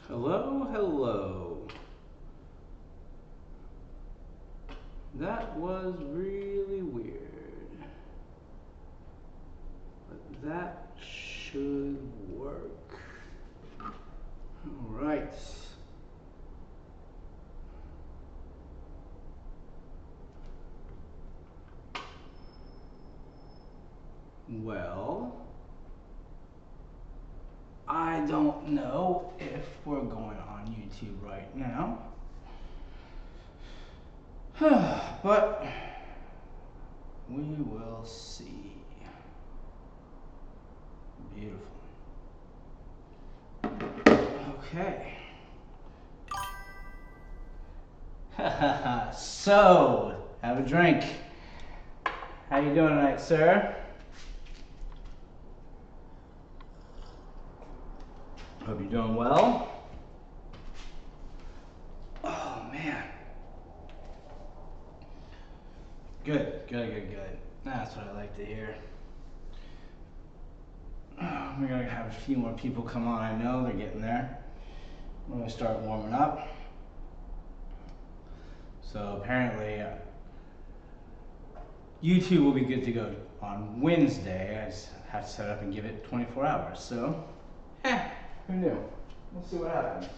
Hello, hello. That was really weird. But that should work. All right. Well, I don't know if we're going on YouTube right now. But we will see. Beautiful. Okay. So, have a drink. How you doing tonight, sir? Hope you're doing well. Oh man. Good. That's what I like to hear. We're gonna have a few more people come on. I know they're getting there. We're gonna start warming up. So apparently, YouTube will be good to go on Wednesday. I just have to set up and give it 24 hours. So, who knew? We'll see what happens.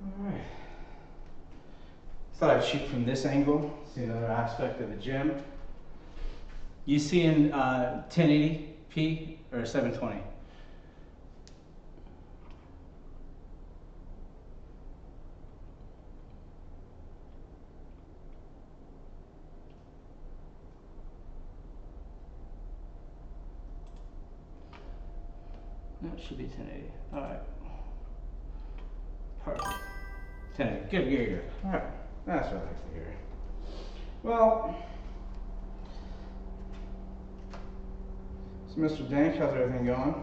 All right. Thought I'd shoot from this angle, see another aspect of the gym. You see in 1080p or 720? No, it should be 1080. All right. Perfect. 1080. Good. All right. That's what I like to hear. Well, so Mr. Dank, how's everything going?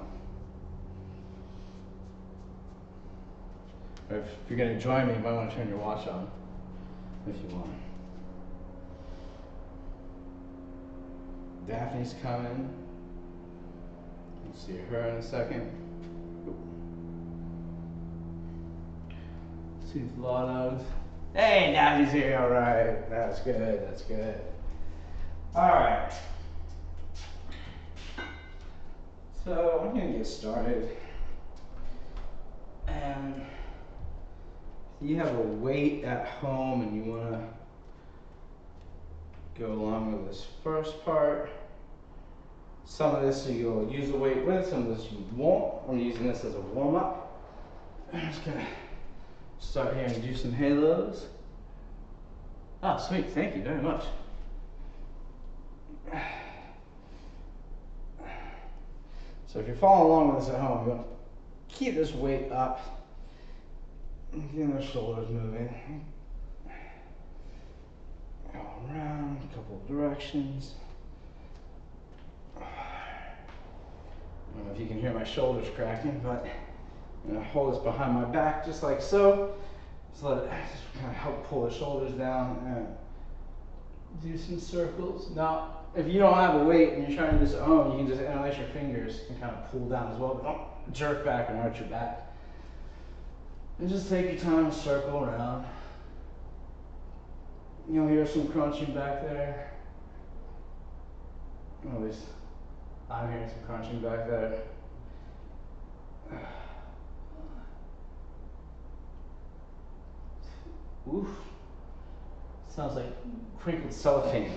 Or if you're going to join me, you might want to turn your watch on if you want. Daphne's coming. We'll see her in a second. See a lot of. Hey, Daphne's here. All right. That's good. All right. So I'm going to get started. And if you have a weight at home and you want to go along with this first part, some of this you'll use the weight with, some of this you won't. I'm using this as a warm-up. I'm just going to start here and do some halos. Oh, sweet. Thank you very much. So if you're following along with this at home, you want to keep this weight up. Getting those shoulders moving. Go around a couple of directions. I don't know if you can hear my shoulders cracking, but I'm going to hold this behind my back just like so. Just let it just kind of help pull the shoulders down and do some circles. Now, if you don't have a weight and you're trying to do this at home, you can just interlace your fingers and kind of pull down as well, but don't jerk back and arch your back. And just take your time and circle around. You'll hear some crunching back there. Or at least I'm hearing some crunching back there. Oof. Sounds like crinkled cellophane.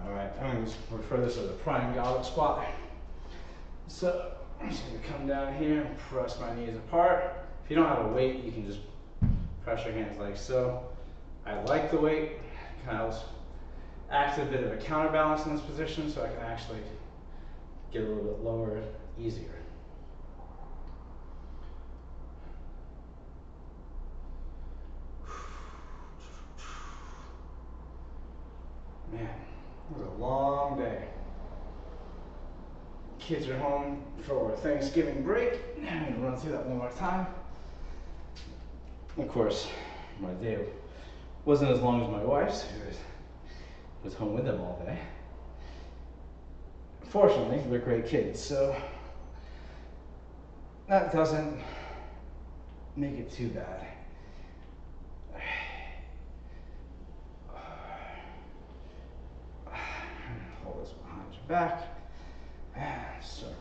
Alright, I'm going to refer this as a prime goblet squat. So I'm just going to come down here and press my knees apart. If you don't have a weight, you can just press your hands like so. I like the weight. It kind of acts as a bit of a counterbalance in this position, so I can actually get a little bit lower easier. Man, it was a long day. Kids are home for Thanksgiving break. I'm going to run through that one more time. Of course, my day wasn't as long as my wife's. It was was home with them all day. Fortunately, they're great kids, so that doesn't make it too bad. Hold this behind your back and circle.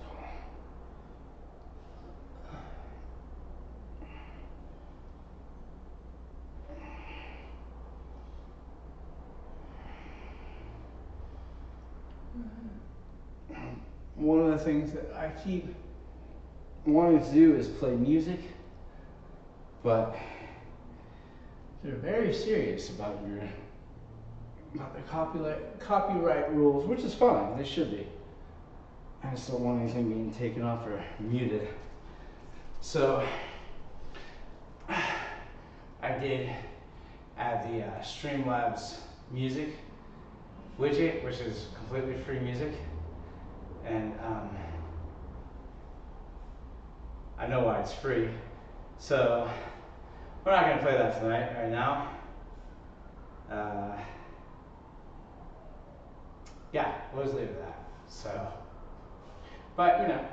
One of the things that I keep wanting to do is play music, but they're very serious about the copyright rules, which is fine, they should be. I just don't want anything being taken off or muted. So I did add the Streamlabs music widget, which is completely free music, and I know why it's free. So we're not going to play that tonight, right now. Yeah, we'll just leave it at that. So, but you know,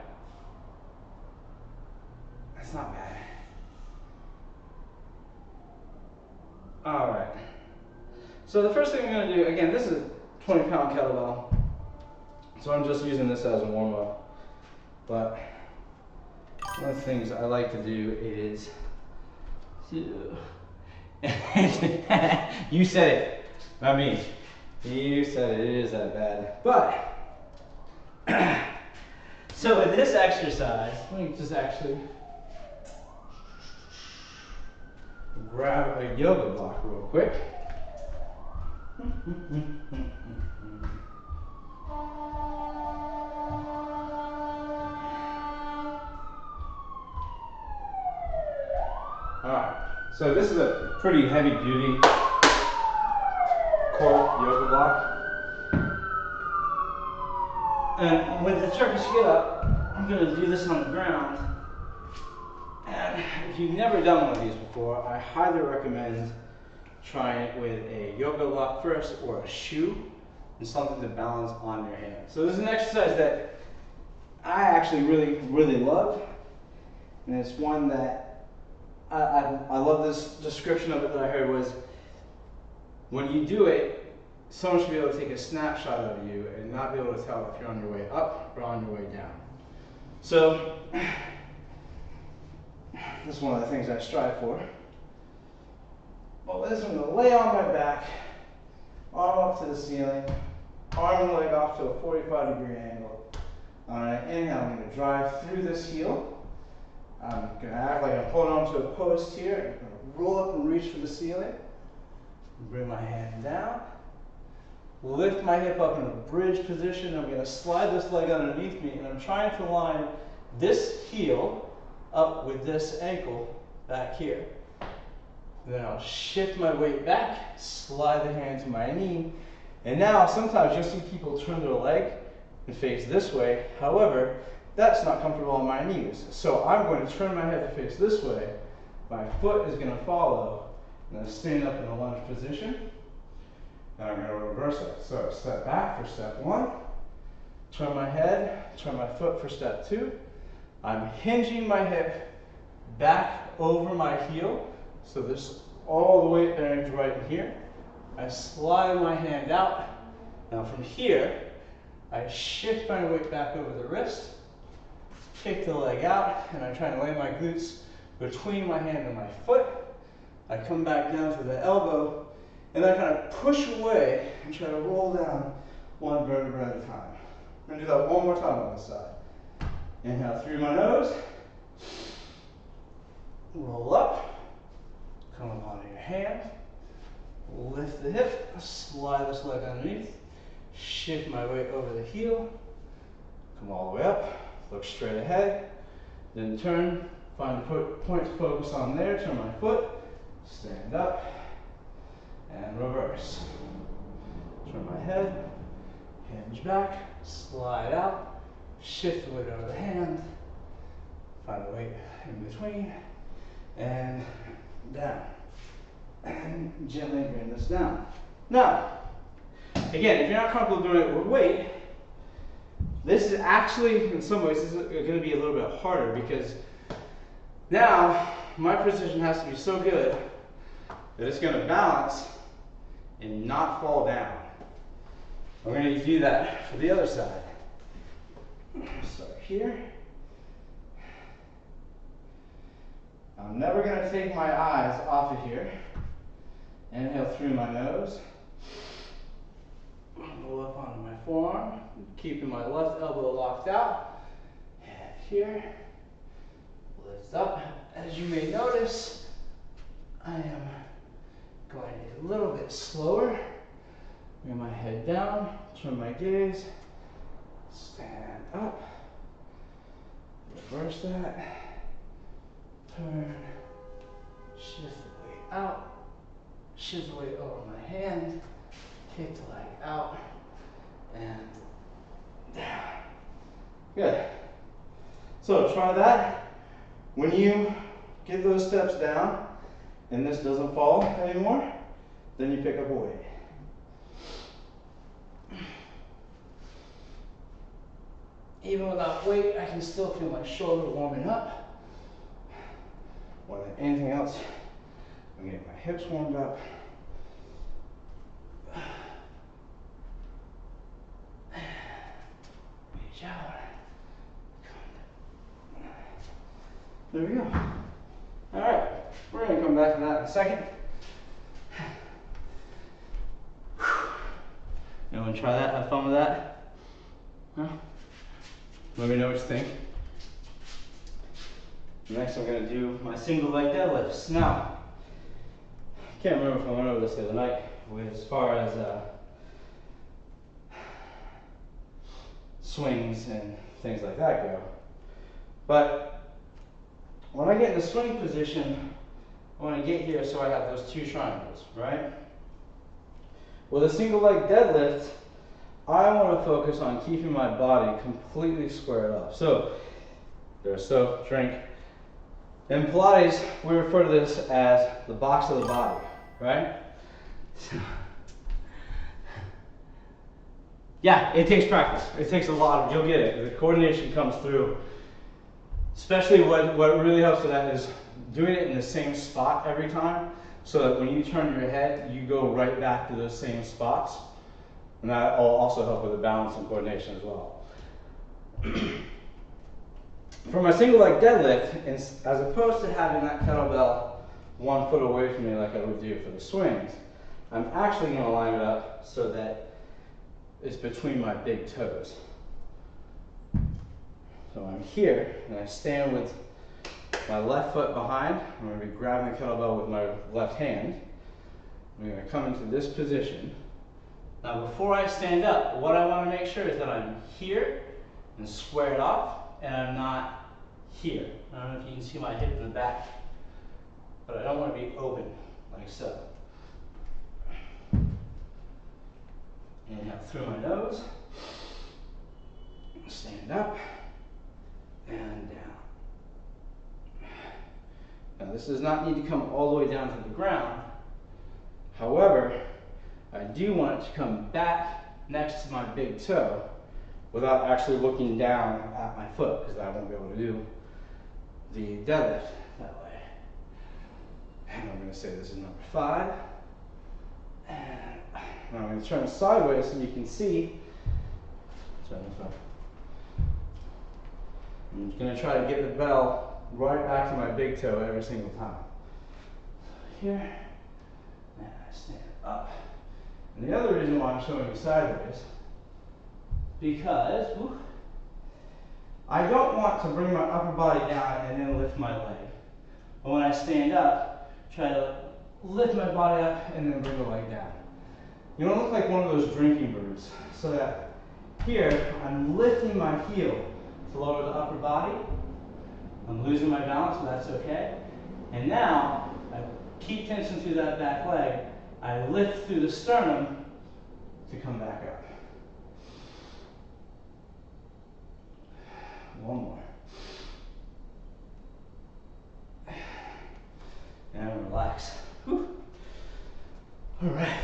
it's not bad. All right. So the first thing I'm going to do, again, this is a 20-pound kettlebell. So I'm just using this as a warm-up. But one of the things I like to do is you said it, not me. You said it is that bad. But so in this exercise, let me just actually grab a yoga block real quick. Alright, so this is a pretty heavy duty core yoga block. And with the Turkish get up, I'm going to do this on the ground. And if you've never done one of these before, I highly recommend trying it with a yoga block first, or a shoe, and something to balance on your hand. So this is an exercise that I actually really love, and it's one that I love. This description of it that I heard was, when you do it, someone should be able to take a snapshot of you and not be able to tell if you're on your way up or on your way down. So this is one of the things I strive for. Well, this I'm going to lay on my back, arm up to the ceiling, arm and leg off to a 45-degree angle. Alright, inhale, I'm going to drive through this heel. I'm going to act like I'm holding on to a post here. I'm going to roll up and reach for the ceiling. Bring my hand down. Lift my hip up in a bridge position. I'm going to slide this leg underneath me, and I'm trying to line this heel up with this ankle back here. Then I'll shift my weight back, slide the hand to my knee, and now sometimes you'll see people turn their leg and face this way. However, that's not comfortable on my knees. So I'm going to turn my head to face this way. My foot is going to follow, and then stand up in a lunge position. And I'm going to reverse it. So step back for step one, turn my head, turn my foot for step two. I'm hinging my hip back over my heel. So this, all the weight bearings right in here. I slide my hand out. Now from here, I shift my weight back over the wrist, kick the leg out, and I try to lay my glutes between my hand and my foot. I come back down to the elbow, and then I kind of push away and try to roll down one vertebra at a time. I'm going to do that one more time on this side. Inhale through my nose, roll up. Come up onto your hand, lift the hip, slide this leg underneath, shift my weight over the heel, come all the way up, look straight ahead, then turn, find the point to focus on there, turn my foot, stand up, and reverse. Turn my head, hinge back, slide out, shift the weight over the hand, find the weight in between, and down. And gently bring this down. Now, again, if you're not comfortable doing it with weight, this is actually, in some ways, this is going to be a little bit harder because now my precision has to be so good that it's going to balance and not fall down. I'm going to do that for the other side. Start here. I'm never going to take my eyes off of here. Inhale through my nose. Roll up onto my forearm, keeping my left elbow locked out. Head here. Lift up. As you may notice, I am going a little bit slower. Bring my head down, turn my gaze, stand up, reverse that, turn, shift the weight out, shift the weight over my hand, kick the leg out, and down. Good. So try that. When you get those steps down and this doesn't fall anymore, then you pick up a weight. Even without weight, I can still feel my shoulder warming up. More than anything else, I'm getting my hips warmed up. Reach out. There we go. All right, we're going to come back to that in a second. You want to try that? Have fun with that? Huh? Let me know what you think. Next, I'm going to do my single leg deadlifts. Now, I can't remember if I went over this the other night as far as swings and things like that go. But when I get in the swing position, I want to get here so I have those two triangles, right? With a single leg deadlift, I want to focus on keeping my body completely squared off. So, drink. In Pilates, we refer to this as the box of the body, right? Yeah, it takes practice. It takes a lot of, you'll get it. The coordination comes through. Especially what really helps with that is doing it in the same spot every time, so that when you turn your head, you go right back to those same spots. And that will also help with the balance and coordination as well. For my single leg deadlift, as opposed to having that kettlebell 1 foot away from me like I would do for the swings, I'm actually going to line it up so that it's between my big toes. So I'm here, and I stand with my left foot behind. I'm going to be grabbing the kettlebell with my left hand. I'm going to come into this position. Now before I stand up, what I want to make sure is that I'm here and squared off, and I'm not here. I don't know if you can see my hip in the back, but I don't want to be open like so. Inhale through my nose, stand up, and down. Now this does not need to come all the way down to the ground. However, I do want it to come back next to my big toe without actually looking down at my foot, because I won't be able to do the deadlift that way. And I'm going to say this is number 5. And now I'm going to turn sideways so you can see. Turn this up. I'm going to try to get the bell right back to my big toe every single time. Here, and I stand up. And the other reason why I'm showing you sideways, because I don't want to bring my upper body down and then lift my leg. But when I stand up, try to lift my body up and then bring the leg down. You don't look like one of those drinking birds. So that here, I'm lifting my heel to lower the upper body. I'm losing my balance, but that's okay. And now, I keep tension through that back leg. I lift through the sternum to come back up. One more. And relax. Whew. All right.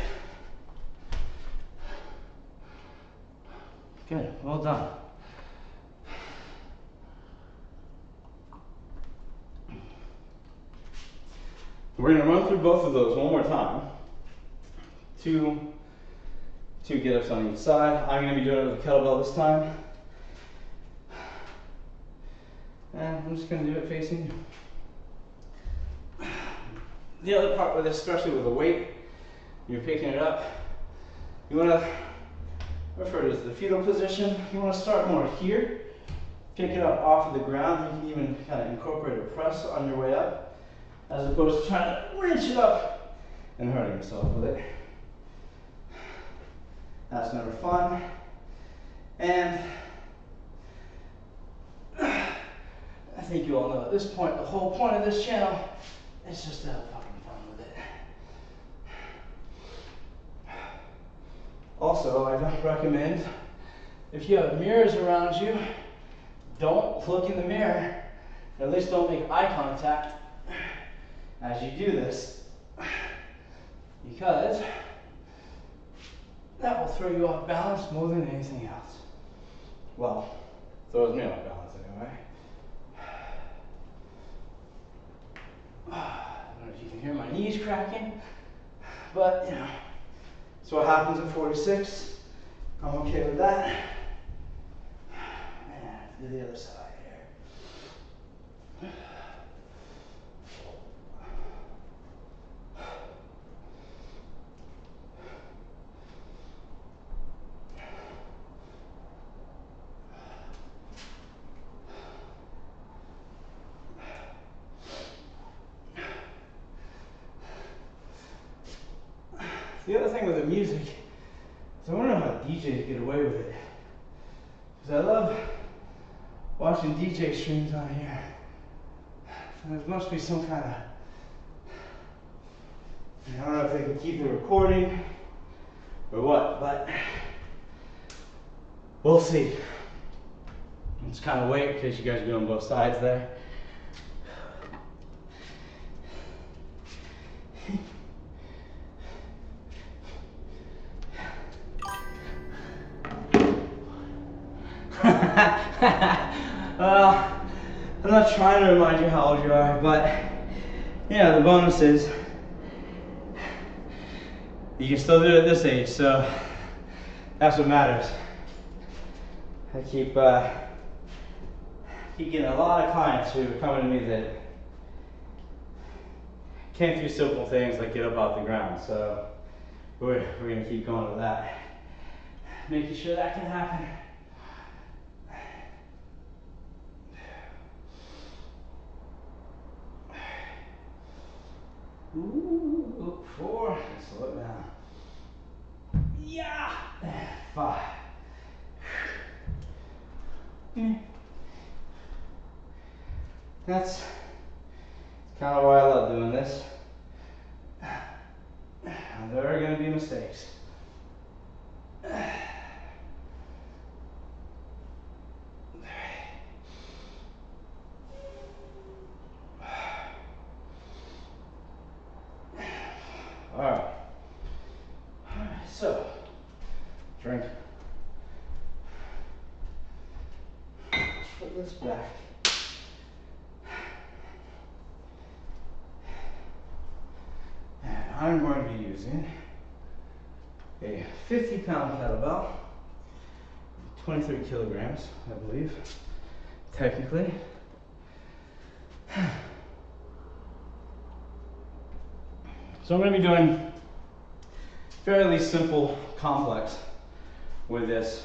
Good, well done. We're gonna run through both of those one more time. Two get-ups on each side. I'm gonna be doing it with a kettlebell this time. And I'm just gonna do it facing you. The other part with this, especially with the weight, you're picking it up, you wanna refer to it as the fetal position. You wanna start more here, pick it up off of the ground. You can even kind of incorporate a press on your way up, as opposed to trying to wrench it up and hurting yourself with it. That's never fun. And I think you all know at this point, the whole point of this channel is just to have fucking fun with it. Also, I don't recommend, if you have mirrors around you, don't look in the mirror, or at least don't make eye contact as you do this, because that will throw you off balance more than anything else. Well, throws me off balance anyway. I don't know if you can hear my knees cracking, but you know, it's what happens at 46. I'm okay with that. And do the other side here. The other thing with the music is I wonder how DJs get away with it. Because I love watching DJ streams on here. And there must be some kind of, I don't know if they can keep the recording or what, but we'll see. Let's kind of wait in case you guys are doing both sides there. I'm not trying to remind you how old you are, but yeah, the bonus is you can still do it at this age, so that's what matters. I keep getting a lot of clients who are coming to me that can't do simple things like get up off the ground, so we're going to keep going with that, making sure that can happen. Ooh, 4, slow it down. Yeah, 5. That's kind of why I love doing this. There are going to be mistakes. Alright, so, drink. Let's put this back. And I'm going to be using a 50-pound kettlebell, 23 kilograms, I believe, technically. So I'm going to be doing fairly simple complex with this.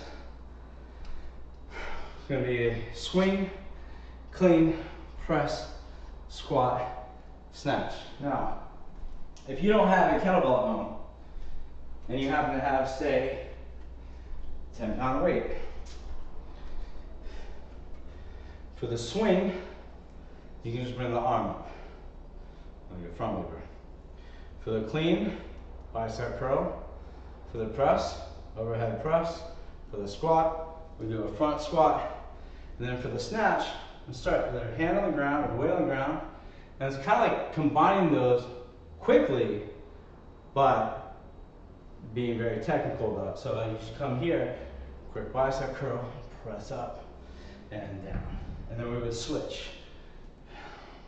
It's going to be a swing, clean, press, squat, snatch. Now, if you don't have a kettlebell at home, and you happen to have, say, 10-pound weight, for the swing, you can just bring the arm up, like your front lever. For the clean, bicep curl. For the press, overhead press. For the squat, we do a front squat. And then for the snatch, we start with our hand on the ground or weight on the ground. And it's kind of like combining those quickly, but being very technical about it. So you just come here, quick bicep curl, press up and down. And then we would switch.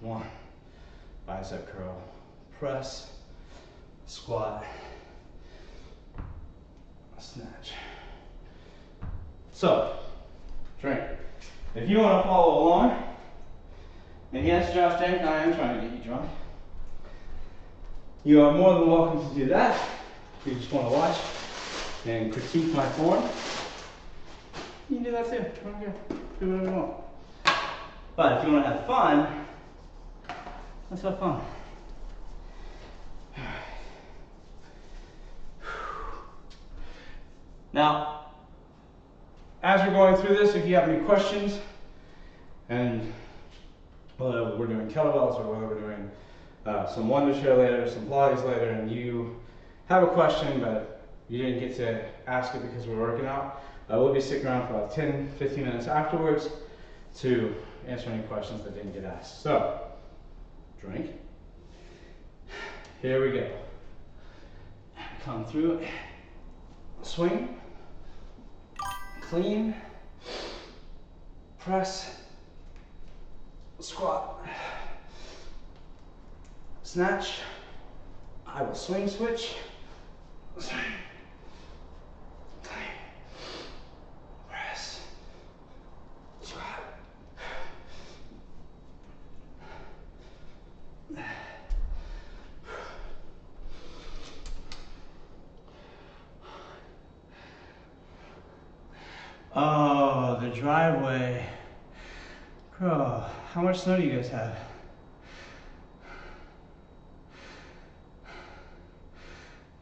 1, bicep curl, press, squat, snatch. So, drink. If you want to follow along, and yes, Josh Dank, I am trying to get you drunk. You are more than welcome to do that. If you just want to watch and critique my form, you can do that too. I don't care. Do whatever you want. But if you want to have fun, let's have fun. Now, as we're going through this, if you have any questions, and whether we're doing kettlebells or whether we're doing some Wunda Chair later, some Pilates later, and you have a question but you didn't get to ask it because we're working out, we'll be sticking around for about 10-15 minutes afterwards to answer any questions that didn't get asked. So, drink. Here we go. Come through, swing, clean, press, squat, snatch. I will swing switch, swing, clean, press, squat. Oh, the driveway. Bro, how much snow do you guys have?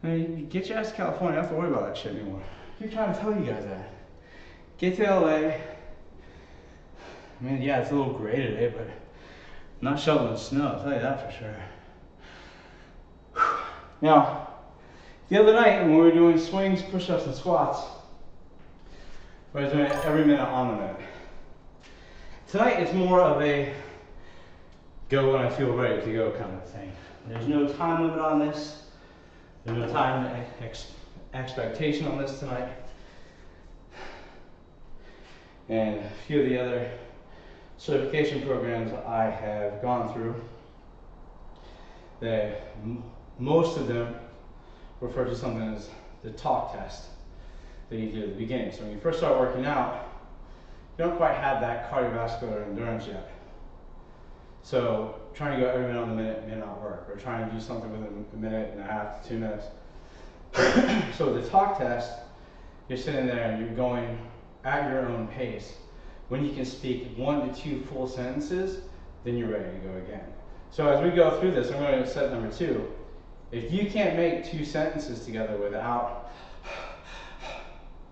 I mean, get your ass to California, you don't have to worry about that shit anymore. I keep trying to tell you guys that. Get to LA. I mean, yeah, it's a little gray today, but I'm not shoveling snow, I'll tell you that for sure. Now, the other night when we were doing swings, push-ups, and squats, we were doing it every minute on the minute. Tonight it's more of a go when I feel ready to go kind of thing. There's no time limit on this. There's no time expectation on this tonight. And a few of the other certification programs I have gone through, most of them refer to something as the talk test that you do at the beginning. So when you first start working out, you don't quite have that cardiovascular endurance yet. So trying to go every minute on the minute may not work, or trying to do something within a minute and a half to 2 minutes. So the talk test, you're sitting there and you're going at your own pace. When you can speak 1 to 2 full sentences, then you're ready to go again. So as we go through this, I'm going to set number 2. If you can't make 2 sentences together without,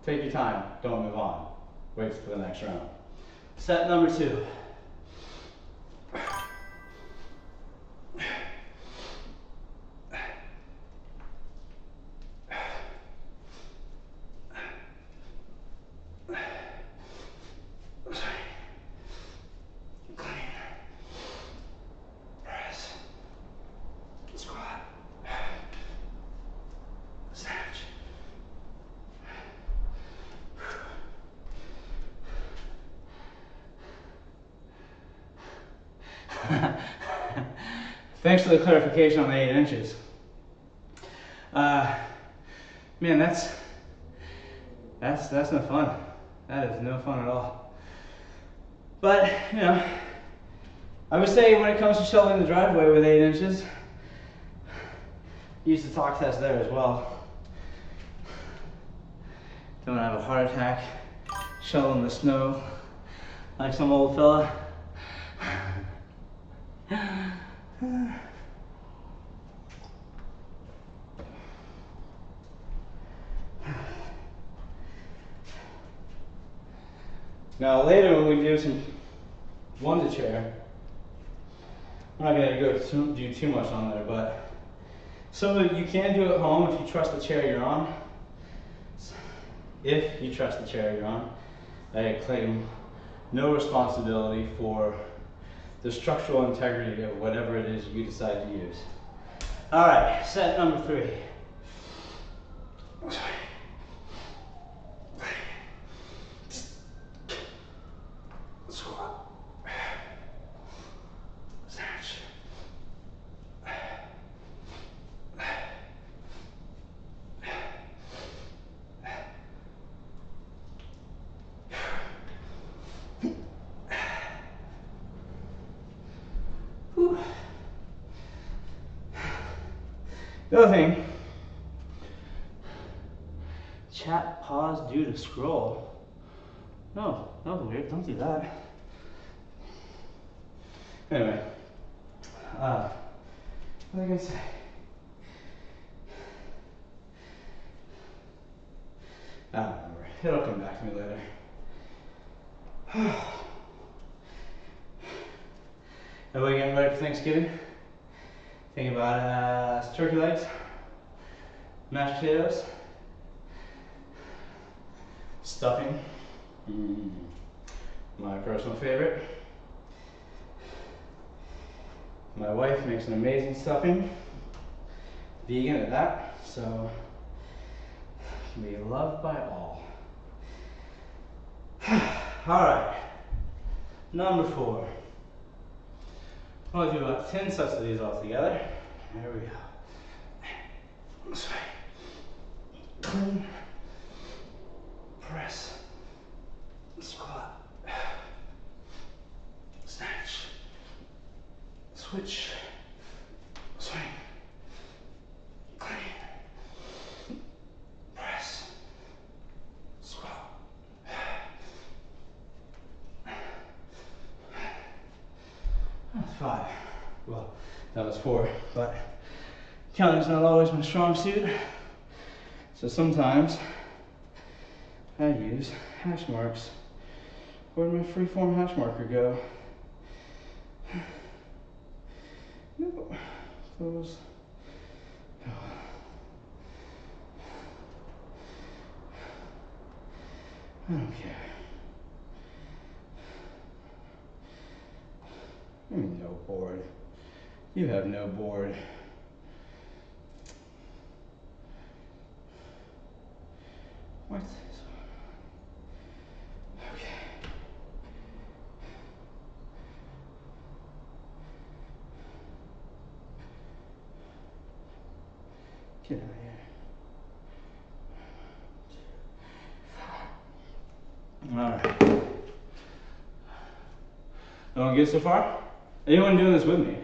take your time, don't move on. Wait for the next round. Set number 2. Thanks for the clarification on the 8 inches. Man, that's no fun. That is no fun at all. But, you know, I would say when it comes to shoveling the driveway with 8 inches, use the talk test there as well. Don't have a heart attack shoveling the snow like some old fella. Now later when we do some Wunda Chair, I'm not going to do too much on there, but some of it you can do at home if you trust the chair you're on. If you trust the chair you're on, I claim no responsibility for the structural integrity of whatever it is you decide to use. All right, set number 3. The other thing, chat pause due to scroll. No, that was weird. Don't do that. Anyway, what was I gonna say? I don't remember. It'll come back to me later. Everybody getting ready for Thanksgiving? Thinking about turkey legs, mashed potatoes, stuffing, my personal favorite. My wife makes an amazing stuffing, vegan at that, so can be loved by all. Alright, number 4. I'll do about 10 sets of these all together. There we go. This way. Clean. Press. Squat. Snatch. Switch. Swing. Clean. Press. Squat. That's 5. Well, that was 4, but counting's not always my strong suit. So sometimes I use hash marks. Where did my freeform hash marker go? No, those. Oh. I don't care. No board. You have no board. What? Okay. Get out of here. Alright. No one good so far? Anyone doing this with me?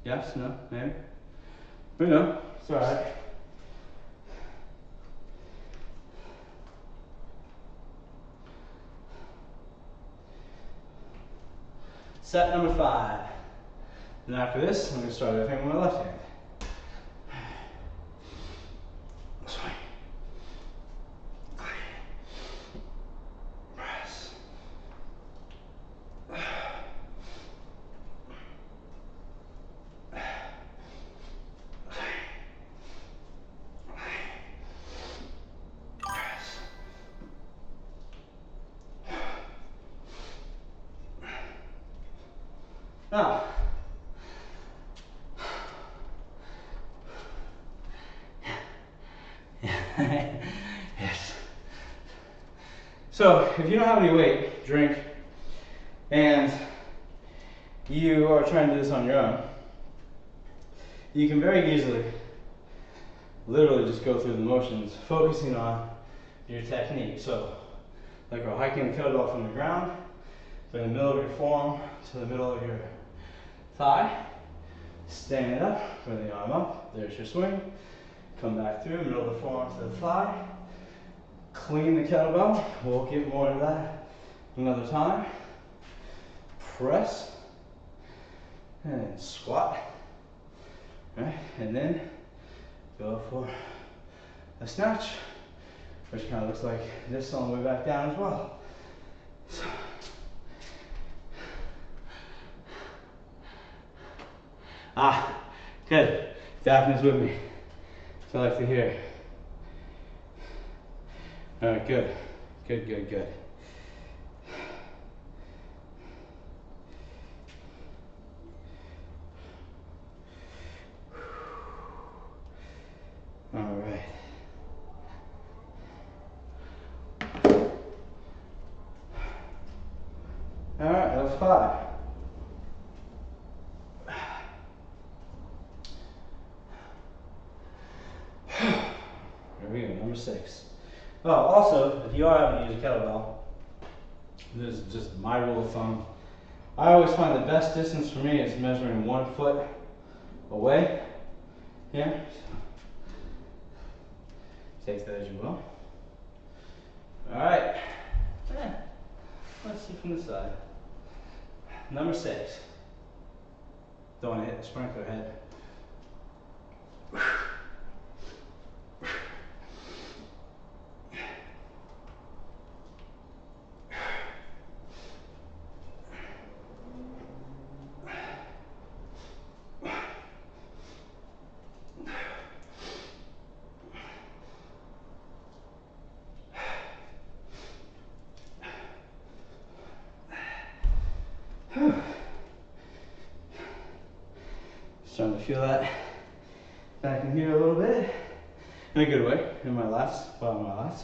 Yes? No? Maybe? Who knows? It's alright. Set number 5. And after this, I'm going to start everything with my left hand. Swing. Press. Now, yes. So, if you don't have any weight, drink, and you are trying to do this on your own, you can very easily, literally just go through the motions, focusing on your technique. So, like we're hiking the kettlebell from the ground, from the middle of your forearm to the middle of your thigh, stand it up, bring the arm up, there's your swing, come back through, middle of the forearm to the thigh, clean the kettlebell, we'll get more of that another time, press, and squat, right, and then go for a snatch, which kind of looks like this on the way back down as well. So, good. Daphne's with me. So I like to hear. All right, good. Good, good, good. All right. All right, that was 5. There we go, number 6. Oh, also, if you are having to use a kettlebell, this is just my rule of thumb. I always find the best distance for me is measuring 1 foot away Here. Take that as you will. Alright. Yeah. Let's see from the side. Number 6. Don't want to hit the sprinkler head. Starting to feel that back in here a little bit, in a good way, in my lats, bottom of my lats.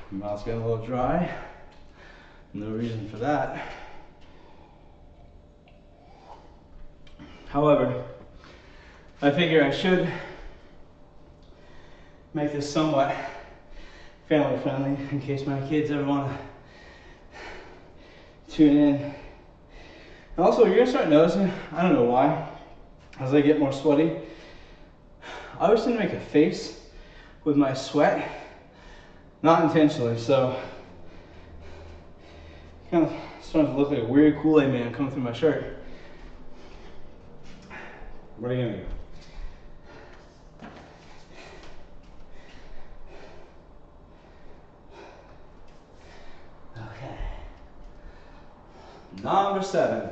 My mouth's getting a little dry, no reason for that. However, I figure I should make this somewhat family friendly in case my kids ever want to tune in. Also, you're gonna start noticing, I don't know why, as I get more sweaty, I always tend to make a face with my sweat, not intentionally, so kind of starting to look like a weird Kool-Aid man coming through my shirt. What are you gonna do? Okay. Number 7.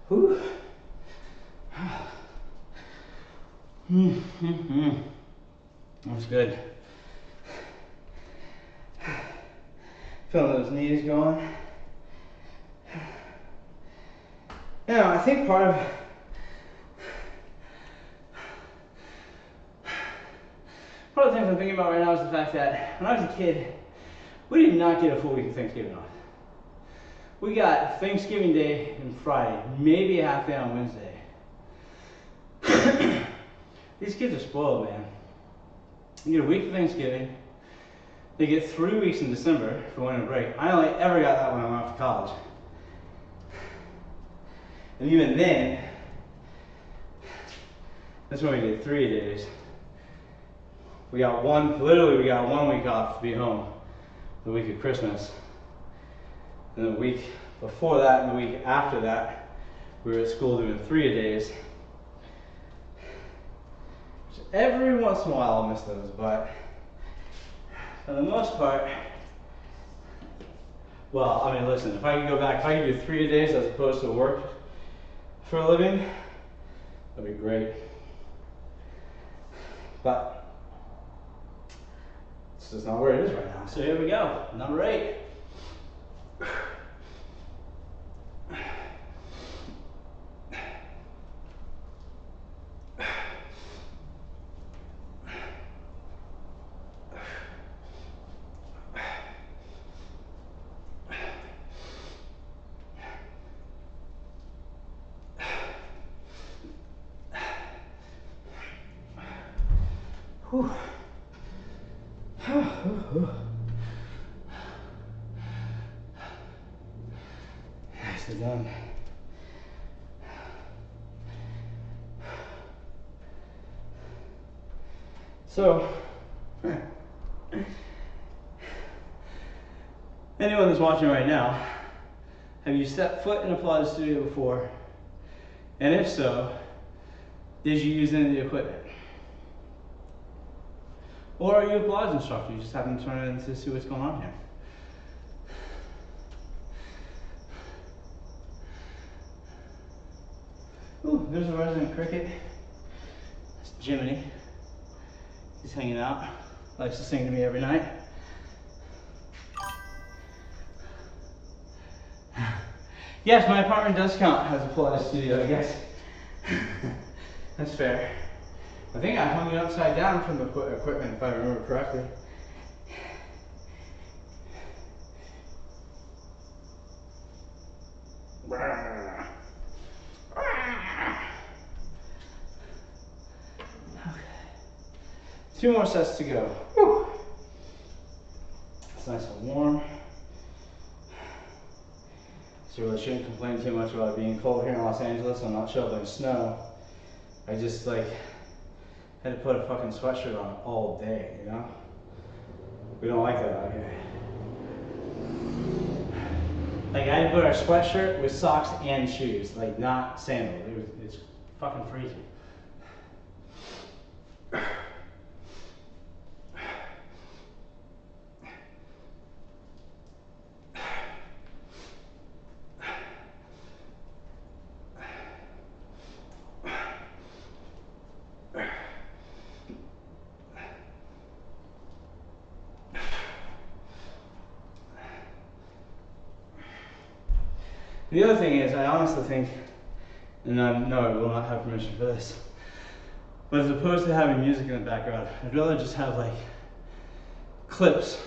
Whew. That's good. Feeling those knees going. You know, I think part of the things I'm thinking about right now is the fact that when I was a kid, we did not get a full week of Thanksgiving off. We got Thanksgiving Day and Friday, maybe a half day on Wednesday. These kids are spoiled, man. You get a week of Thanksgiving, they get 3 weeks in December for winter break. I only ever got that when I went off to college. And even then, that's when we get 3 days. We got literally we got 1 week off to be home, the week of Christmas. And the week before that and the week after that, we were at school doing 3 days. Every once in a while I'll miss those, but for the most part, well, I mean, listen, if I could go back, if I could do 3 days as opposed to work for a living, that'd be great. But it's just not where it is right now. So here we go, number 8. Whew. Nicely done. So, anyone that's watching right now, have you stepped foot in a Pilates studio before? And if so, did you use any of the equipment? Or are you a Pilates instructor? You just happen to turn it in to see what's going on here. Ooh, there's a resident cricket. It's Jiminy. He's hanging out. Likes to sing to me every night. Yes, my apartment does count as a Pilates studio, I guess. That's fair. I think I hung it upside down from the equipment, if I remember correctly. Okay. 2 more sets to go. Whew. It's nice and warm. So I shouldn't complain too much about it being cold here in Los Angeles. I'm not shoveling snow. I just like had to put a fucking sweatshirt on all day, you know? We don't like that out here. Like I had to put our sweatshirt with socks and shoes, like not sandals. It's fucking freezing. The other thing is, I honestly think, and no, I will not have permission for this, but as opposed to having music in the background, I'd rather just have like clips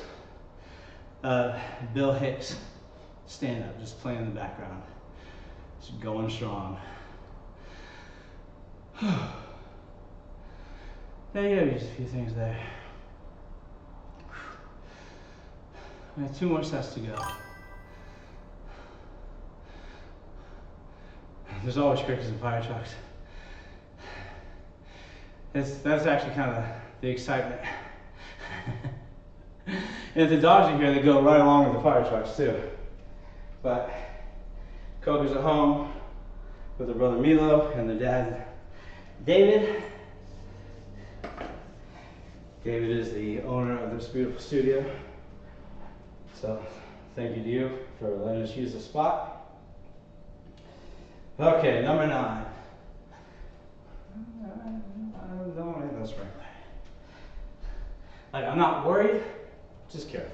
of Bill Hicks stand up, just playing in the background, just going strong. There you go, just a few things there. We have 2 more sets to go. There's always crickets and fire trucks. That's actually kind of the excitement. And if the dogs are here, they go right along with the fire trucks too. But Coco's at home with her brother Milo and their dad David. David is the owner of this beautiful studio. So thank you to you for letting us use the spot. Okay, number 9. That's right. Like, I'm not worried, just careful.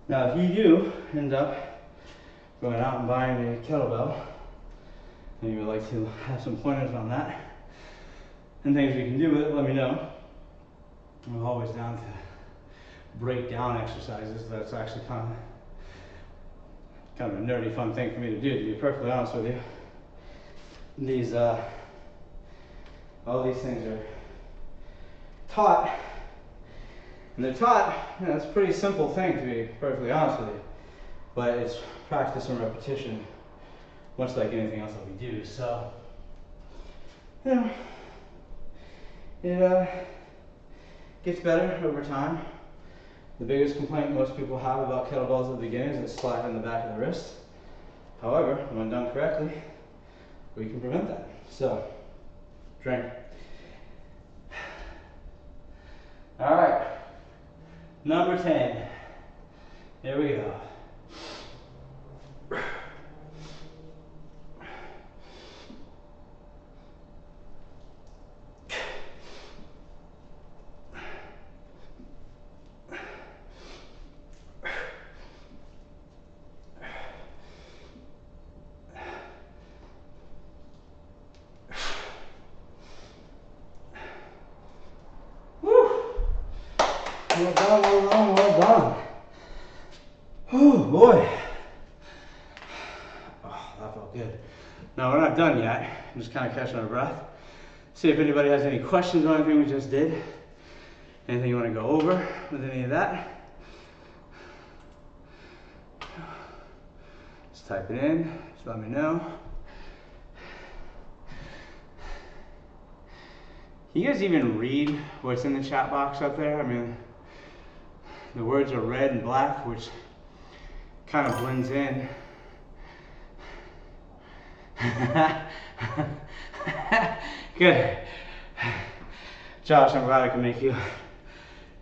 Now, if you do end up going out and buying a kettlebell, and you would like to have some pointers on that, and things we can do with it, let me know. I'm always down to break down exercises. That's actually kind of a nerdy, fun thing for me to do, to be perfectly honest with you. These, all these things are taught. And they're taught, you know, it's a pretty simple thing, to be perfectly honest with you, but it's practice and repetition, much like anything else that we do. So, you know, it gets better over time. The biggest complaint most people have about kettlebells at the beginning is it's slack in the back of the wrist. However, when done correctly, we can prevent that. So, drink. All right. Number 10. Here we go. Well done, well done, well done. Oh boy. Oh, that felt good. Now we're not done yet. I'm just kind of catching our breath. See if anybody has any questions on anything we just did. Anything you want to go over with any of that. Just type it in. Just let me know. Can you guys even read what's in the chat box up there? I mean, the words are red and black, which kind of blends in. Good. Josh, I'm glad I can make you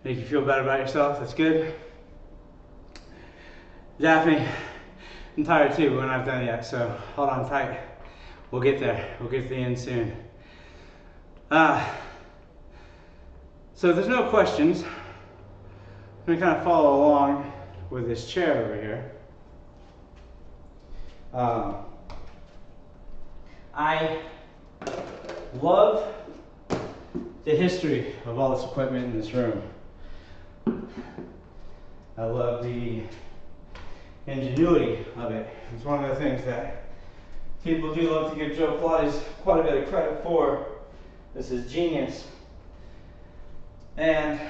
feel better about yourself. That's good. Daphne, I'm tired too, but we're not done yet, so hold on tight. We'll get there. We'll get to the end soon. So if there's no questions, I'm going to kind of follow along with this chair over here. I love the history of all this equipment in this room. I love the ingenuity of it. It's one of the things that people do love to give Joe Pilates quite a bit of credit for. This is genius. And I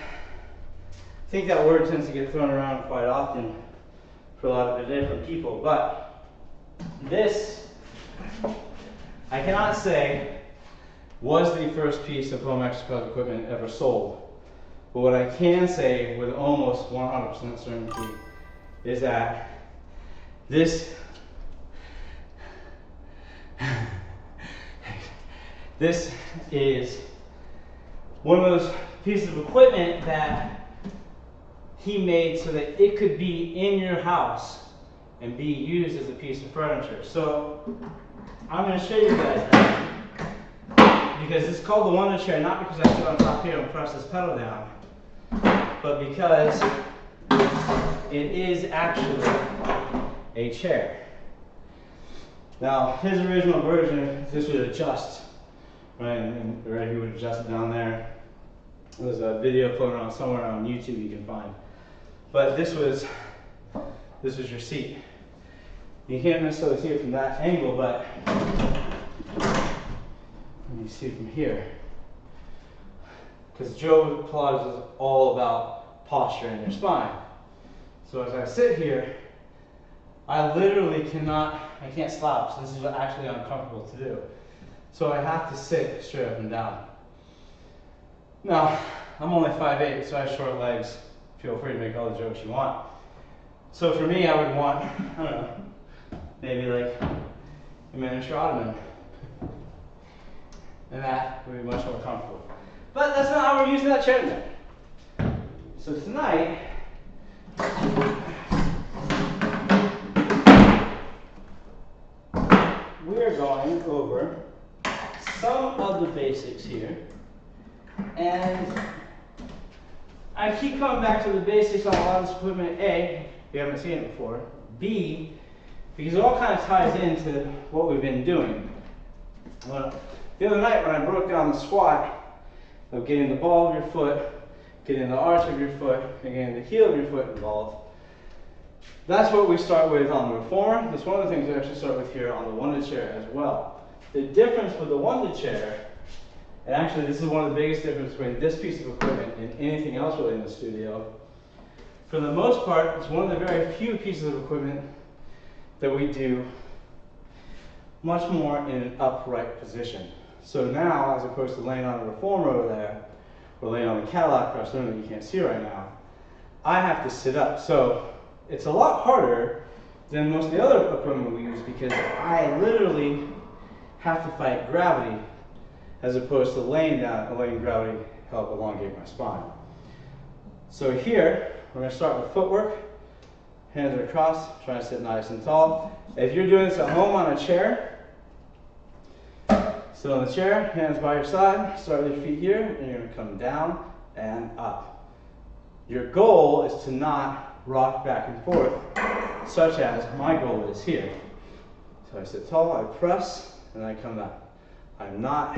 think that word tends to get thrown around quite often for a lot of different people. But this, I cannot say, was the first piece of home exercise equipment ever sold. But what I can say with almost 100% certainty is that this is one of those pieces of equipment that he made so that it could be in your house and be used as a piece of furniture. So I'm going to show you guys that, because it's called the Wunda Chair, not because I sit on top here and press this pedal down, but because it is actually a chair. Now, his original version, this would adjust, right? And right, he would adjust it down there. There's a video floating around somewhere on YouTube you can find. But this was your seat. You can't necessarily see it from that angle, but let me see it from here. Because Joe Pilates is all about posture in your spine. So as I sit here, I literally I can't slouch. This is actually uncomfortable to do. So I have to sit straight up and down. Now, I'm only 5'8", so I have short legs. Feel free to make all the jokes you want. So for me, I would want, I don't know, maybe like a miniature ottoman. And that would be much more comfortable. But that's not how we're using that chair today. So tonight, we're going over some of the basics here. And I keep coming back to the basics on a lot of this equipment. A, if you haven't seen it before. B, because it all kind of ties into what we've been doing. Well, the other night when I broke down the squat of getting the ball of your foot, getting the arch of your foot, and getting the heel of your foot involved, that's what we start with on the reformer. That's one of the things we actually start with here on the Wunda Chair as well. The difference with the Wunda Chair, and actually this is one of the biggest differences between this piece of equipment and anything else really in the studio. For the most part, it's one of the very few pieces of equipment that we do much more in an upright position. So now, as opposed to laying on a reformer over there, or laying on the Cadillac across the room that you can't see right now, I have to sit up. So it's a lot harder than most of the other equipment we use, because I literally have to fight gravity as opposed to laying down and letting gravity help elongate my spine. So here, we're going to start with footwork. Hands are across, try to sit nice and tall. If you're doing this at home on a chair, sit on the chair, hands by your side, start with your feet here, and you're going to come down and up. Your goal is to not rock back and forth, such as my goal is here. So I sit tall, I press, and I come down. I'm not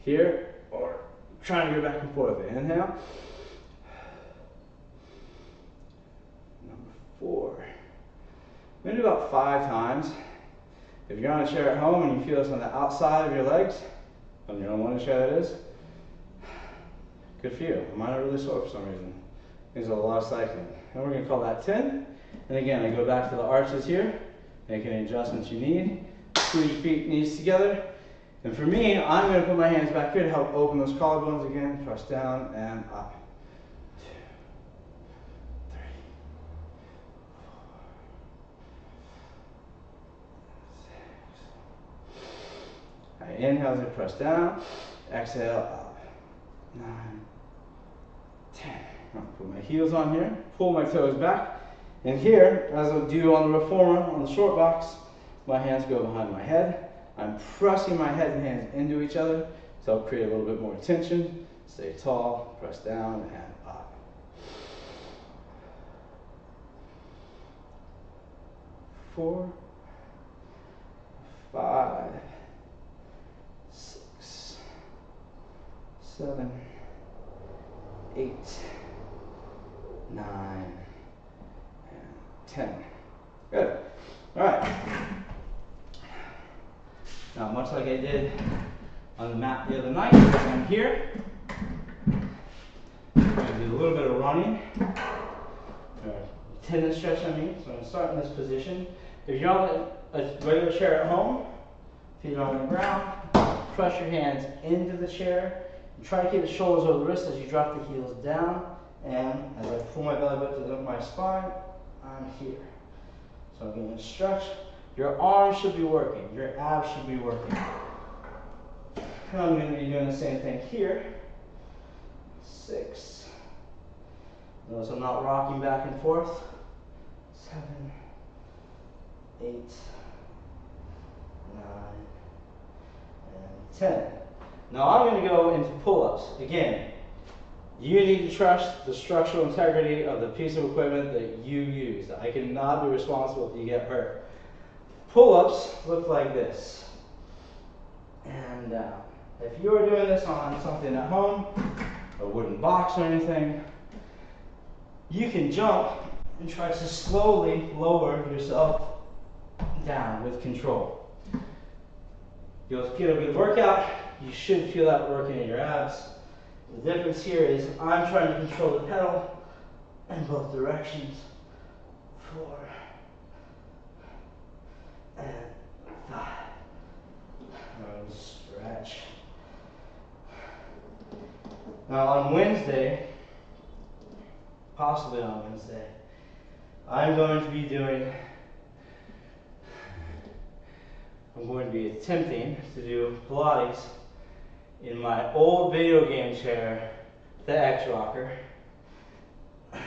here or trying to go back and forth. Inhale. Number 4. I'm going to do about 5 times. If you're on a chair at home and you feel this on the outside of your legs, on your own Wunda Chair that is, good for you. Mine are really sore for some reason. Things are a lot of cycling. And we're going to call that 10. And again, I go back to the arches here, make any adjustments you need. Squeeze your feet, knees together. And for me, I'm going to put my hands back here to help open those collarbones again. Press down and up. 2, 3, 4, 5, 6. I inhale as I press down, exhale up. 9, 10. I'll put my heels on here, pull my toes back, and here, as I do on the reformer, on the short box, my hands go behind my head. I'm pressing my head and hands into each other to help create a little bit more tension. Stay tall, press down and up. 4, 5, 6, 7, 8, 9, and 10. Good. All right. Now, much like I did on the mat the other night, I'm here. I'm going to do a little bit of running, or tendon stretch I mean. So I'm going to start in this position. If you're on a regular chair at home, feet are on the ground, press your hands into the chair. And try to keep the shoulders over the wrists as you drop the heels down. And as I pull my belly button up my spine, I'm here. So I'm going to stretch. Your arms should be working. Your abs should be working. And I'm going to be doing the same thing here. 6. Notice I'm not rocking back and forth. 7, 8, 9, and 10. Now I'm going to go into pull-ups. Again, you need to trust the structural integrity of the piece of equipment that you use. I cannot be responsible if you get hurt. Pull-ups look like this. And if you're doing this on something at home, a wooden box or anything, you can jump and try to slowly lower yourself down with control. You'll get a good workout. You should feel that working in your abs. The difference here is I'm trying to control the pedal in both directions. 4 and 5. And stretch. Now on Wednesday, possibly on Wednesday, I'm going to be attempting to do Pilates in my old video game chair, the X Rocker. 2,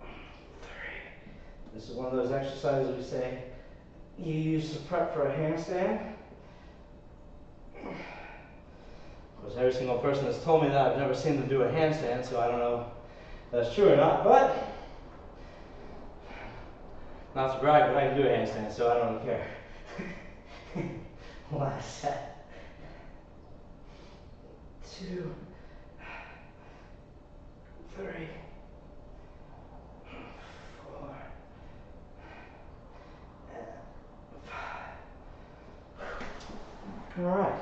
3. This is one of those exercises we say you use to prep for a handstand. Of course, every single person has told me that. I've never seen them do a handstand, so I don't know if that's true or not, but not to brag, but I can do a handstand, so I don't really care. Last set. 2, 3, 4, and 5. All right.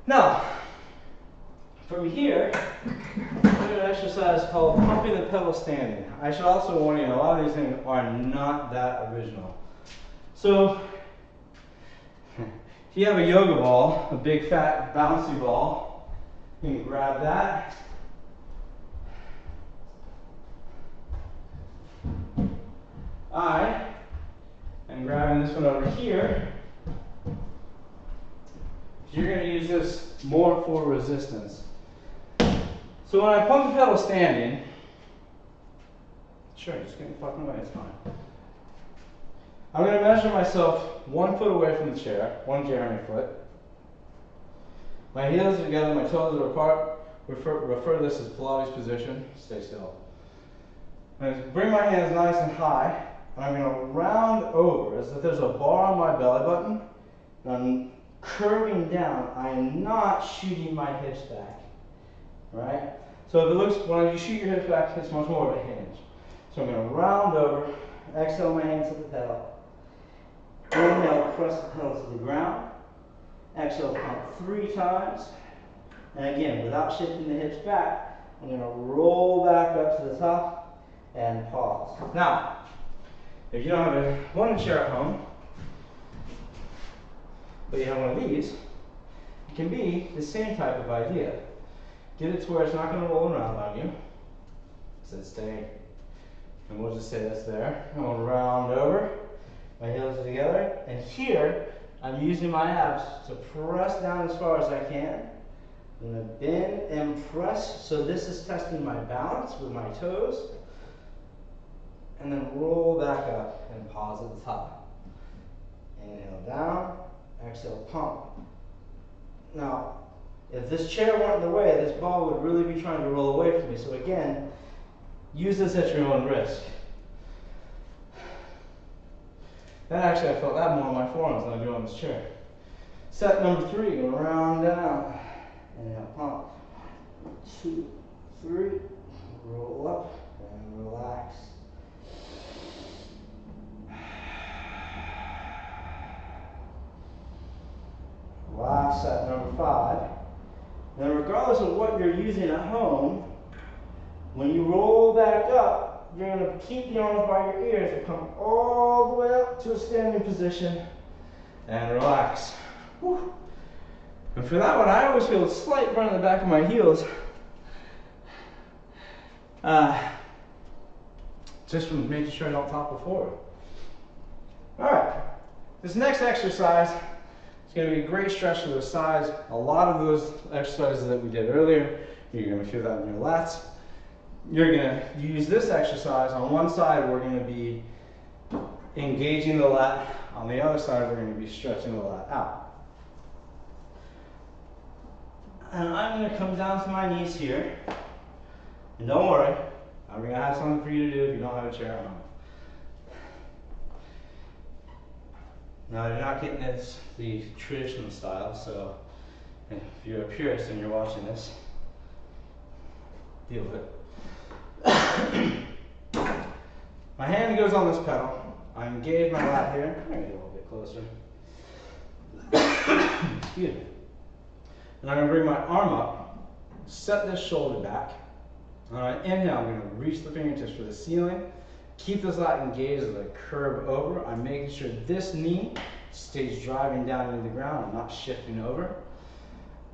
Now, from here, we're going to exercise called pumping the pedal standing. I should also warn you, a lot of these things are not that original. So, if you have a yoga ball, a big fat bouncy ball, you can grab that. I am grabbing this one over here. You're going to use this more for resistance. So when I pump the pedal standing, sure, just get me fucking away, it's fine. I'm going to measure myself 1 foot away from the chair, 1 Jeremy foot. My heels are together, my toes are apart. Refer to this as Pilates position. Stay still. I'm going to bring my hands nice and high, and I'm going to round over as if there's a bar on my belly button. And I'm curving down. I am not shooting my hips back. Right? So if it looks, when you shoot your hips back, it's much more of a hinge. So I'm going to round over, exhale my hands to the pedal. Inhale, press the pedal to the ground. Exhale, count 3 times. And again, without shifting the hips back, I'm going to roll back up to the top and pause. Now, if you don't have a Wunda Chair at home, but you have one of these, it can be the same type of idea. Get it to where it's not going to roll around on you. So stay And we'll just say that's there. And we'll round over. My heels are together. And here, I'm using my abs to press down as far as I can. I'm going to bend and press. So this is testing my balance with my toes. And then roll back up and pause at the top. Inhale down, exhale pump. Now, if this chair weren't in the way, this ball would really be trying to roll away from me. So again, use this at your own risk. That actually, I felt that more on my forearms than I do on this chair. Set number 3, going round down. Inhale, pump. 1, 2, 3. Roll up and relax. Last set, number 5. Now, regardless of what you're using at home, when you roll back up, you're going to keep the arms by your ears and come all the way up to a standing position and relax. Whew. And for that one, I always feel a slight burn in the back of my heels. Just from making sure I don't topple forward. Alright, this next exercise is going to be a great stretch to the sides. A lot of those exercises that we did earlier, you're going to feel that in your lats. You're going to use this exercise. On one side, we're going to be engaging the lat. On the other side, we're going to be stretching the lat out. And I'm going to come down to my knees here. And don't worry, I'm going to have something for you to do if you don't have a chair at home. Now, you're not getting this the traditional style, so if you're a purist and you're watching this, deal with it. My hand goes on this pedal. I engage my lat here. I'm going to get a little bit closer. Excuse me. And I'm going to bring my arm up, set this shoulder back. On an inhale, I'm going to reach the fingertips for the ceiling. Keep this lat engaged as I curve over. I'm making sure this knee stays driving down into the ground. I'm not shifting over.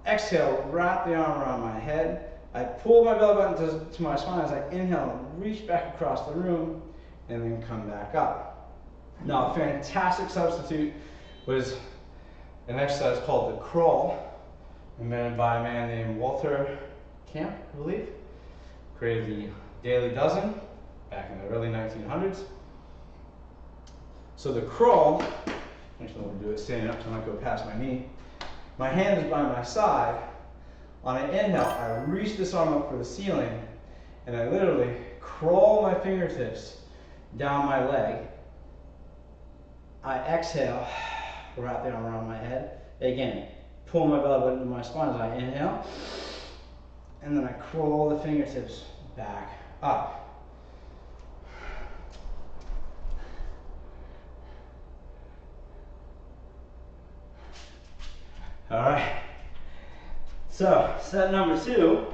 Exhale, wrap the arm around my head. I pull my belly button to my spine as I inhale and reach back across the room and then come back up. Now, a fantastic substitute was an exercise called the crawl, invented by a man named Walter Camp, I believe. Created the Daily Dozen back in the early 1900s. So the crawl, actually I'm going to do it standing up so I don't go past my knee. My hand is by my side. On an inhale, I reach this arm up for the ceiling, and I literally crawl my fingertips down my leg. I exhale, wrap the arm around my head. Again, pull my belly button to my spine as I inhale, and then I crawl the fingertips back up. All right. So, set number 2,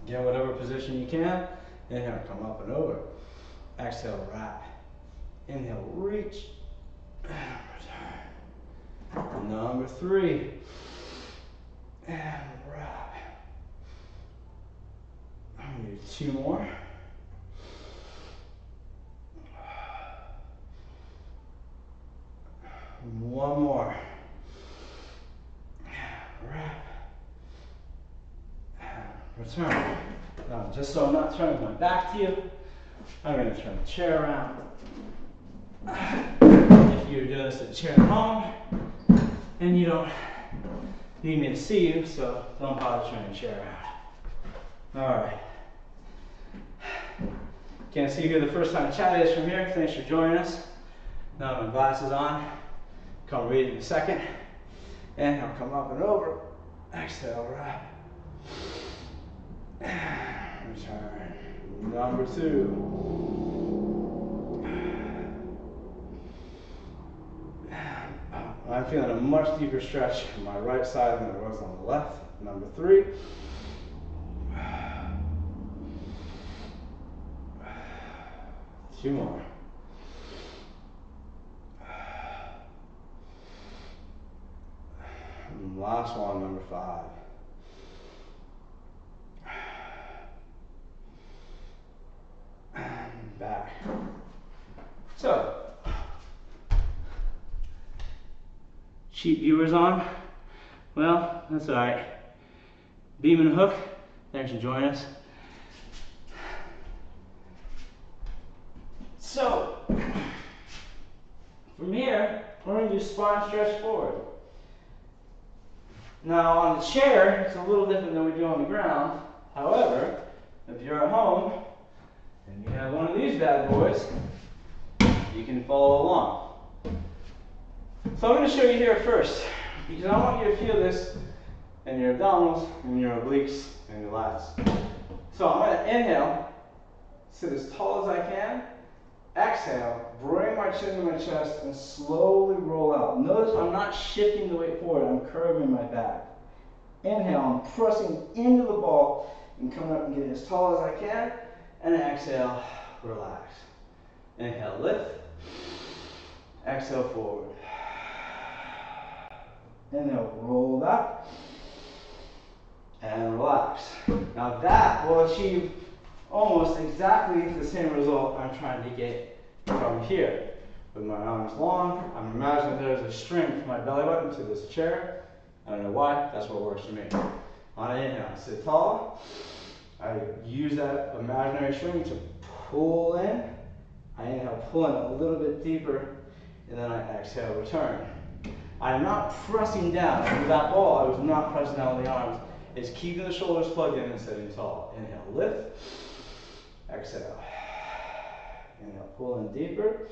get whatever position you can. Inhale, come up and over. Exhale, wrap. Inhale, reach. And return. Number 3. And wrap. I'm going to do 2 more. One more. Wrap. Return. Now, just so I'm not turning my back to you, I'm going to turn the chair around. If you're doing this at the chair at home, and you don't need me to see you, so don't bother turning the chair around. Alright. Can't see who the first time chat is from here. Thanks for joining us. Now my glasses on. Come read in a second. Inhale, come up and over. Exhale, wrap. Return. Number 2. I'm feeling a much deeper stretch on my right side than I was on the left. Number 3. 2 more. And last one, number 5. back. So, cheap viewers on? Well, that's all right. Beam and hook, thanks for joining us. So, from here, we're going to do spine stretch forward. Now on the chair, it's a little different than we do on the ground. However, if you're at home and you have one of these bad boys, you can follow along. So I'm going to show you here first, because I want you to feel this in your abdominals, and your obliques, and your lats. So I'm going to inhale, sit as tall as I can. Exhale, bring my chin to my chest and slowly roll out. Notice I'm not shifting the weight forward, I'm curving my back. Inhale, I'm pressing into the ball and coming up and getting as tall as I can. And exhale, relax. Inhale, lift. Exhale, forward. Inhale, roll back. And relax. Now that will achieve almost exactly the same result I'm trying to get from here. With my arms long, I'm imagining there's a string from my belly button to this chair. I don't know why, that's what works for me. On an inhale, I sit tall. I use that imaginary string to pull in. I inhale, pull in a little bit deeper, and then I exhale, return. I'm not pressing down. With that ball, I was not pressing down with the arms. It's keeping the shoulders plugged in and sitting tall. Inhale, lift. Exhale. Inhale, pull in deeper.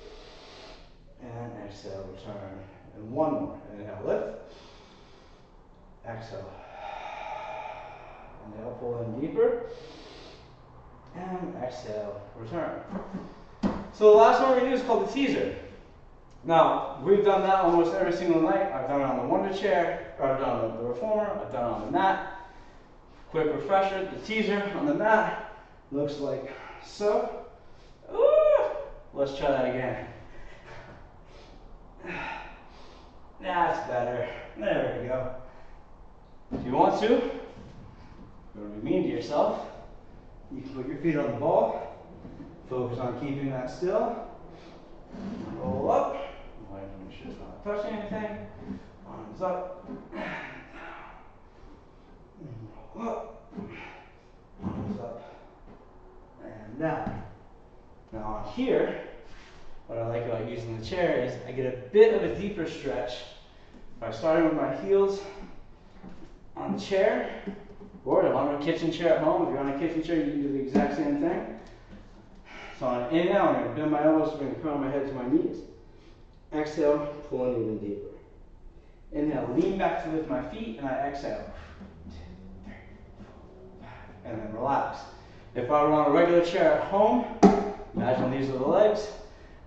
And exhale, return. And one more. Inhale, lift. Exhale. Inhale, pull in deeper. And exhale, return. So the last one we're going to do is called the teaser. Now, we've done that almost every single night. I've done it on the Wunda Chair, or I've done it on the reformer, I've done it on the mat. Quick refresher, the teaser on the mat looks like so. Ooh, let's try that again. That's better. There we go. If you want to, don't be mean to yourself. You can put your feet on the ball. Focus on keeping that still. Roll up. Make sure it's not touching anything. Arms up. Roll up. Arms up. And down. Now on here, what I like about using the chair is I get a bit of a deeper stretch by starting with my heels on the chair, or if I'm on a kitchen chair at home. If you're on a kitchen chair, you can do the exact same thing. So on an inhale, I'm going to bend my elbows, bring the crown of my head to my knees. Exhale, pull in even deeper. Inhale, lean back to lift my feet, and I exhale. 2, 3, 4, 5, and then relax. If I were on a regular chair at home, imagine these are the legs.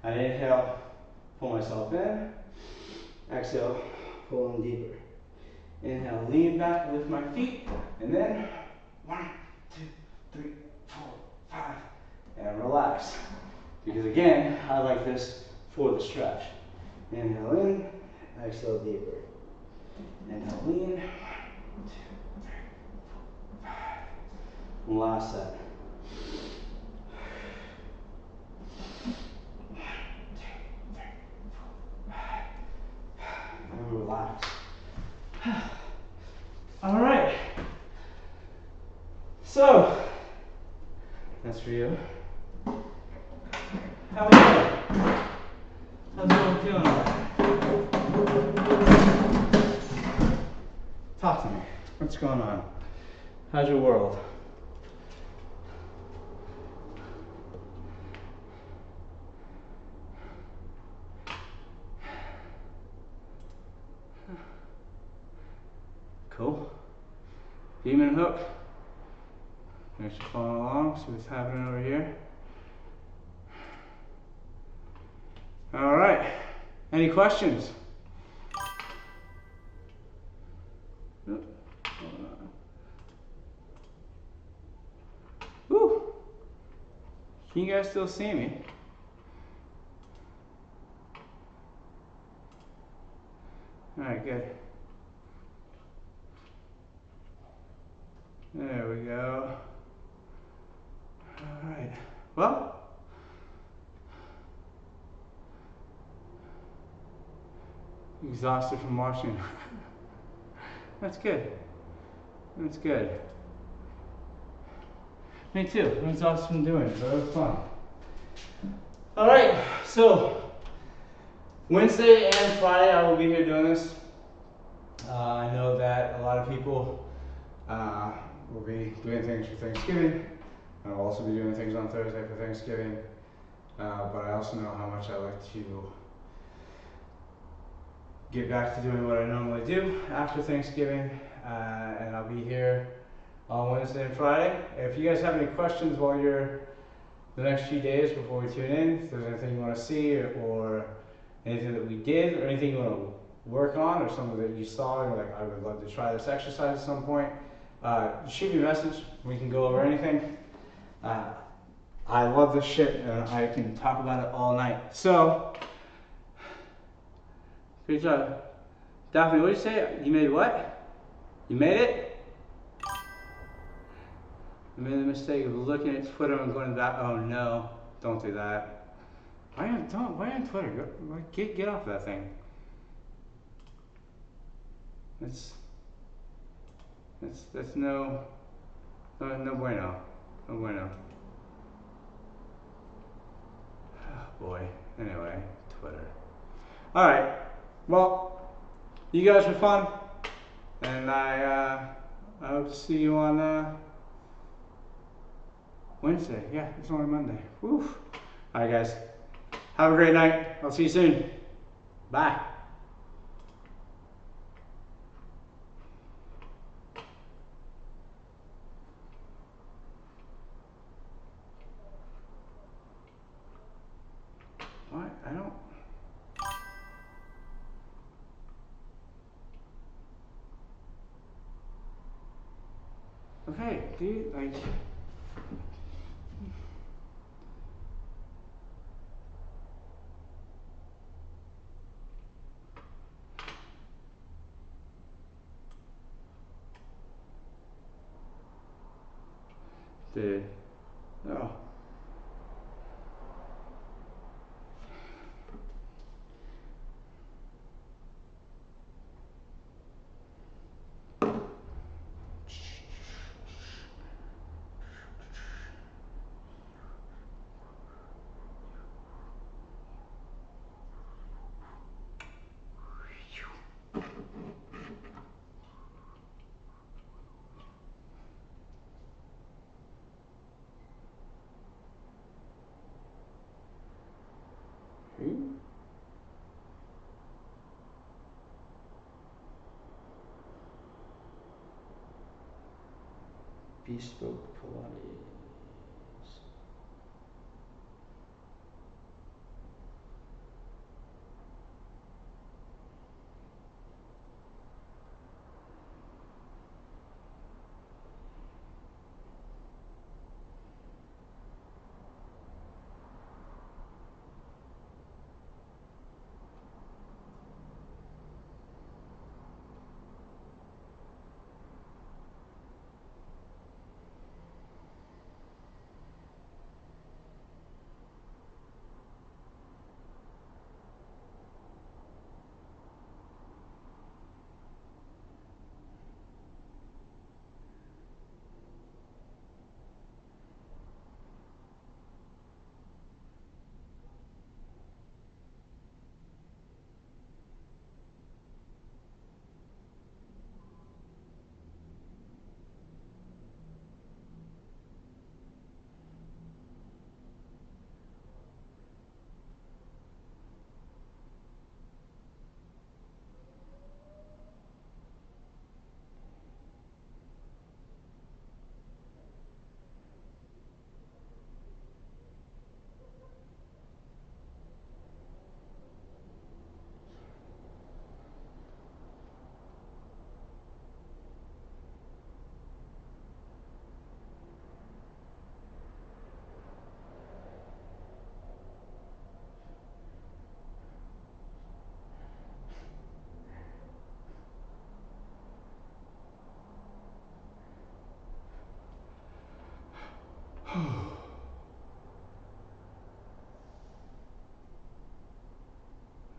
I inhale, pull myself in. Exhale, pull in deeper. Inhale, lean back, lift my feet, and then 1, 2, 3, 4, 5, and relax. Because again, I like this for the stretch. Inhale in, exhale deeper. Inhale, lean. 1, 2, 3, 4, 5. And last set. 1, 2, 3, 4, 5. And relax. All right. So, that's for you. How are we doing? How's everyone feeling? Talk to me. What's going on? How's your world? Cool. Beam and hook. Thanks for following along. See what's happening over here. All right. Any questions? Woo! Can you guys still see me? All right, good. There we go. All right. Well, exhausted from watching. That's good. That's good. Me too. I'm exhausted from doing it, but it was fun. All right, so Wednesday and Friday I will be here doing this. I know that a lot of people will be doing things for Thanksgiving. I'll also be doing things on Thursday for Thanksgiving. But I also know how much I like to get back to doing what I normally do after Thanksgiving. And I'll be here on Wednesday and Friday. If you guys have any questions while you're the next few days before we tune in, if there's anything you want to see or anything that we did or anything you want to work on or something that you saw and you're like, I would love to try this exercise at some point, shoot me a message. We can go over anything. I love this shit and I can talk about it all night. So, good job. Daphne, what did you say? You made what? You made it? I made the mistake of looking at Twitter and going back. Oh no, don't do that. Why on Twitter? Get off that thing. That's no bueno. No bueno. Oh boy. Anyway, Twitter. Alright. Well, you guys were fun. And I hope to see you on Wednesday. Yeah, it's only Monday. Woo. Alright guys. Have a great night. I'll see you soon. Bye. What? I don't. Okay, dude, like. Dude. Oh. Who? Bespoke Pilates.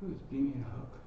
Who's being a hook?